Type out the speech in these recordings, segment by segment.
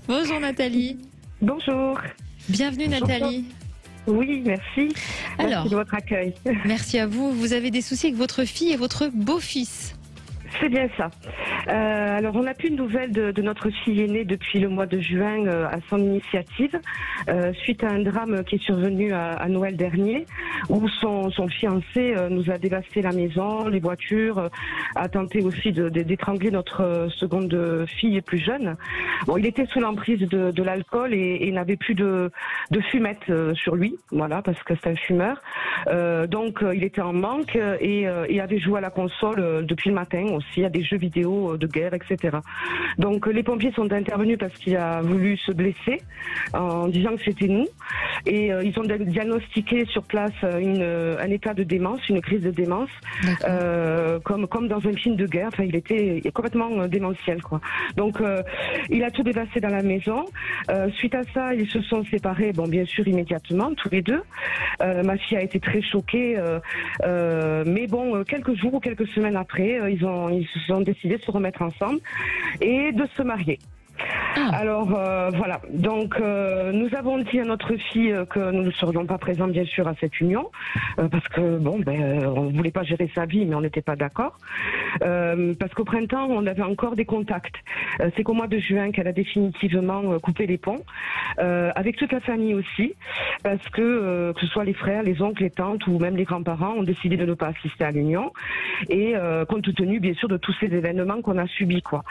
Bonjour Nathalie. Bonjour. Bienvenue Bonjour. Nathalie. Oui, merci. Alors, Merci de votre accueil. merci à vous. Vous avez des soucis avec votre fille et votre beau-fils. C'est bien ça. Alors, on n'a plus de nouvelles de notre fille aînée depuis le mois de juin à son initiative, suite à un drame qui est survenu à Noël dernier, où son fiancé nous a dévasté la maison, les voitures, a tenté aussi d'étrangler notre seconde fille plus jeune. Bon, il était sous l'emprise de l'alcool et n'avait plus de fumette sur lui, voilà, parce que c'est un fumeur. Donc, il était en manque et avait joué à la console depuis le matin aussi, à des jeux vidéo de guerre, etc. Donc les pompiers sont intervenus parce qu'il a voulu se blesser en disant que c'était nous. Et ils ont diagnostiqué sur place un état de démence, une crise de démence, comme dans un film de guerre. Enfin, il était complètement démentiel, quoi. Donc il a tout dévasté dans la maison. Suite à ça, ils se sont séparés, bon, bien sûr, immédiatement, tous les deux. Ma fille a été très choquée, mais bon, quelques jours ou quelques semaines après, ils se sont décidés de se remettre ensemble et de se marier. Alors voilà, donc nous avons dit à notre fille que nous ne serions pas présents bien sûr à cette union, parce que bon, on ne voulait pas gérer sa vie, mais on n'était pas d'accord, parce qu'au printemps on avait encore des contacts. C'est qu'au mois de juin qu'elle a définitivement coupé les ponts, avec toute la famille aussi, parce que ce soit les frères, les oncles, les tantes ou même les grands-parents ont décidé de ne pas assister à l'union, et compte tenu bien sûr de tous ces événements qu'on a subis, quoi.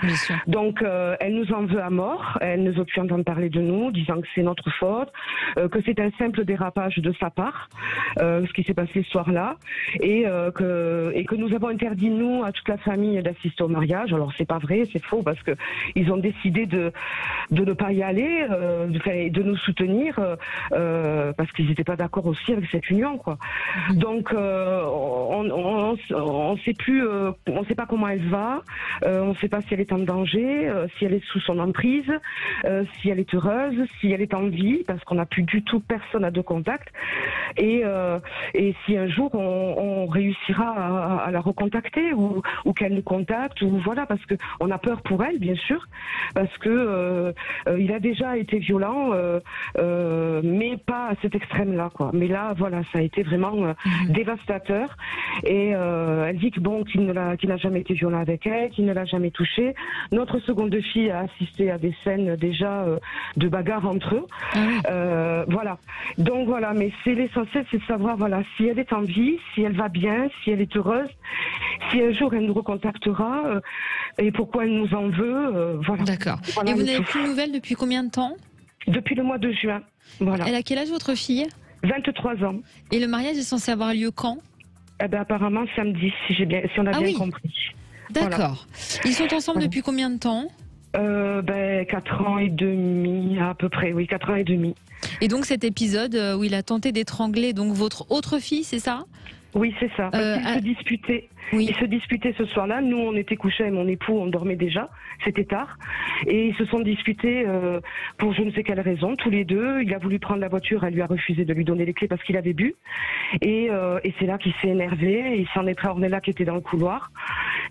Donc elle nous en veut à mort, elle ne veut plus entendre parler de nous, disant que c'est notre faute, que c'est un simple dérapage de sa part, ce qui s'est passé ce soir-là, et que nous avons interdit, nous, à toute la famille, d'assister au mariage. Alors c'est pas vrai, c'est faux, parce que ils ont décidé de ne pas y aller, de nous soutenir, parce qu'ils n'étaient pas d'accord aussi avec cette union, quoi. Donc on sait plus, on sait pas comment elle va, on sait pas si elle est en danger, si elle est sous son emprise, si elle est heureuse, si elle est en vie, parce qu'on n'a plus du tout personne à deux contacts, et si un jour on réussira à la recontacter ou qu'elle nous contacte, ou voilà, parce que on a peur pour elle, bien sûr, parce que il a déjà été violent, mais pas à cet extrême-là, quoi. Mais là, voilà, ça a été vraiment dévastateur, et elle dit que bon, qu'il n'a jamais été violent avec elle, qu'il ne l'a jamais touchée. Notre seconde fille a assisté à des scènes déjà de bagarre entre eux. Voilà. Donc voilà, mais c'est l'essentiel, c'est de savoir, voilà, si elle est en vie, si elle va bien, si elle est heureuse, si un jour elle nous recontactera, et pourquoi elle nous en veut, voilà. D'accord. Voilà, et vous n'avez plus de nouvelles depuis combien de temps? Depuis le mois de juin. Voilà. Elle a quel âge votre fille? 23 ans. Et le mariage est censé avoir lieu quand? Eh ben, apparemment samedi, si on a bien compris. D'accord. Voilà. Ils sont ensemble depuis combien de temps? 4 ans et demi à peu près, oui, 4 ans et demi. Et donc cet épisode où il a tenté d'étrangler donc votre autre fille, c'est ça? Oui, c'est ça. Ils se disputaient. Oui. Ils se disputaient ce soir-là. Nous, on était couchés avec mon époux, on dormait déjà. C'était tard. Et ils se sont disputés pour je ne sais quelle raison, tous les deux. Il a voulu prendre la voiture, elle lui a refusé de lui donner les clés parce qu'il avait bu. Et c'est là qu'il s'est énervé. Il s'en est pris à Ornella qui était dans le couloir.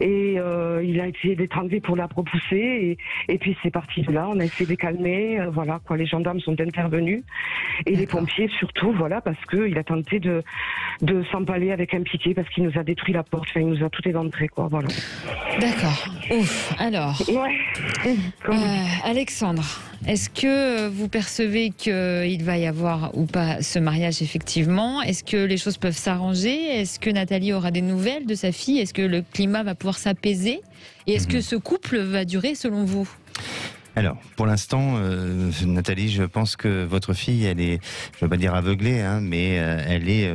Et il a essayé d'étrangler pour la repousser. Et puis c'est parti de là. On a essayé de les calmer. Voilà, quoi. Les gendarmes sont intervenus. Et les pompiers surtout, voilà, parce qu'il a tenté de s'empaler avec un piquet parce qu'il nous a détruit la porte. Enfin, il nous a tout éventré, quoi. Voilà. D'accord. Ouf. Alors. Alexandre, est-ce que vous percevez qu'il va y avoir ou pas ce mariage effectivement? Est-ce que les choses peuvent s'arranger? Est-ce que Nathalie aura des nouvelles de sa fille? Est-ce que le climat va pouvoir s'apaiser? Et est-ce que ce couple va durer selon vous? Alors, pour l'instant, Nathalie, je pense que votre fille, elle est, je ne veux pas dire aveuglée, hein, mais elle est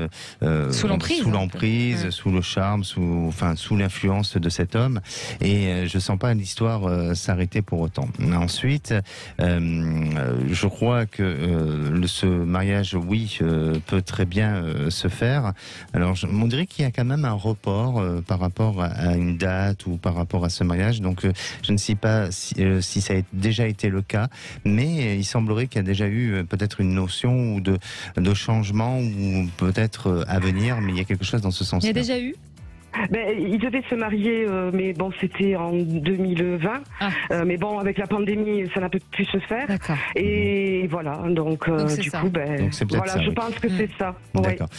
sous l'emprise, sous le charme, sous l'influence de cet homme. Et je sens pas l'histoire s'arrêter pour autant. Ensuite, je crois que ce mariage, oui, peut très bien se faire. Alors, on dirait qu'il y a quand même un report par rapport à une date ou par rapport à ce mariage. Donc, je ne sais pas si ça a déjà été le cas, mais il semblerait qu'il y a déjà eu peut-être une notion ou de changement ou peut-être à venir, mais il y a quelque chose dans ce sens-là. Il y a déjà eu Il devait se marier, mais bon, c'était en 2020. Mais bon, avec la pandémie, ça n'a pas pu se faire. D'accord. Et voilà, donc du coup, donc c'est peut-être voilà, ça, je oui. pense que c'est ça. D'accord.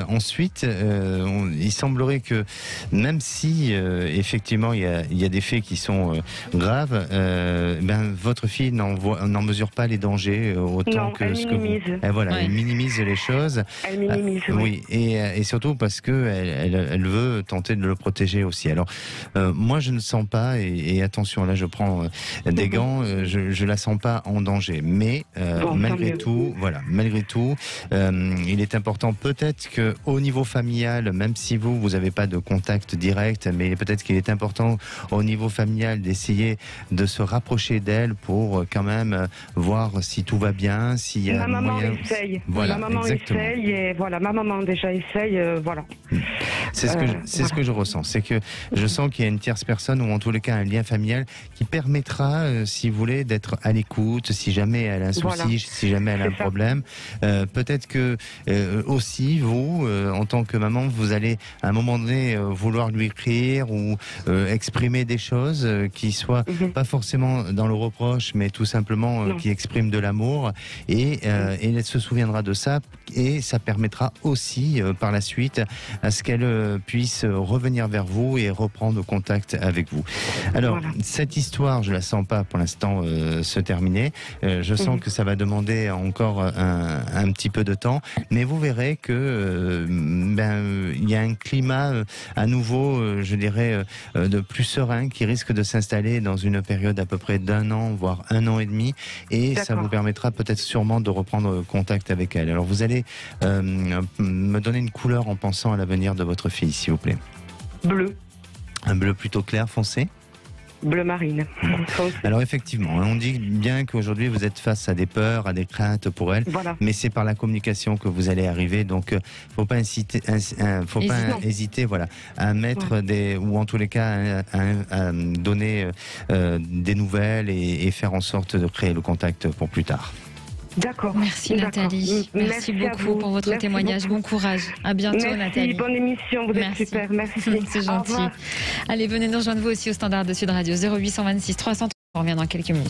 Ensuite, il semblerait que même si effectivement il y a des faits qui sont graves, votre fille n'en mesure pas les dangers autant Non, que elle ce que vous. minimise. Elle minimise les choses. Elle minimise. Oui, et surtout parce que elle veut tenter de le protéger aussi. Alors moi je ne sens pas, et attention là je prends des gants, je la sens pas en danger, mais malgré tout, il est important peut-être que au niveau familial, même si vous n'avez pas de contact direct, mais peut-être qu'il est important au niveau familial d'essayer de se rapprocher d'elle pour quand même voir si tout va bien, s'il y a ma maman moyen. essaye. Voilà, ma maman exactement. essaye et voilà, ma maman déjà essaye, voilà. C'est ce que je ressens, c'est que je sens qu'il y a une tierce personne ou en tous les cas un lien familial qui permettra, si vous voulez, d'être à l'écoute, si jamais elle a un souci, si jamais elle a un problème. Peut-être que aussi vous, en tant que maman, vous allez à un moment donné vouloir lui écrire ou exprimer des choses qui soient pas forcément dans le reproche, mais tout simplement qui expriment de l'amour, et elle se souviendra de ça, et ça permettra aussi par la suite à ce qu'elle puisse revenir vers vous et reprendre contact avec vous. Alors cette histoire, je la sens pas pour l'instant se terminer. Je sens que ça va demander encore un petit peu de temps, mais vous verrez que il y a un climat à nouveau, je dirais, de plus serein qui risque de s'installer dans une période à peu près d'1 an, voire 1 an et demi, et ça vous permettra peut-être sûrement de reprendre contact avec elle. Alors vous allez me donner une couleur en pensant à l'avenir de votre fille, s'il vous plaît. Bleu. Un bleu plutôt clair, foncé? Bleu marine. Alors effectivement, on dit bien qu'aujourd'hui vous êtes face à des peurs, à des craintes pour elle, mais c'est par la communication que vous allez arriver, donc faut pas hésiter à mettre ou en tous les cas à donner des nouvelles et faire en sorte de créer le contact pour plus tard. D'accord. Merci Nathalie. Merci beaucoup pour votre témoignage. Bon courage. À bientôt Nathalie. Bonne émission. Vous êtes super. Merci. C'est gentil. Allez, venez nous rejoindre vous aussi au standard de Sud Radio 0826 300. On revient dans quelques minutes.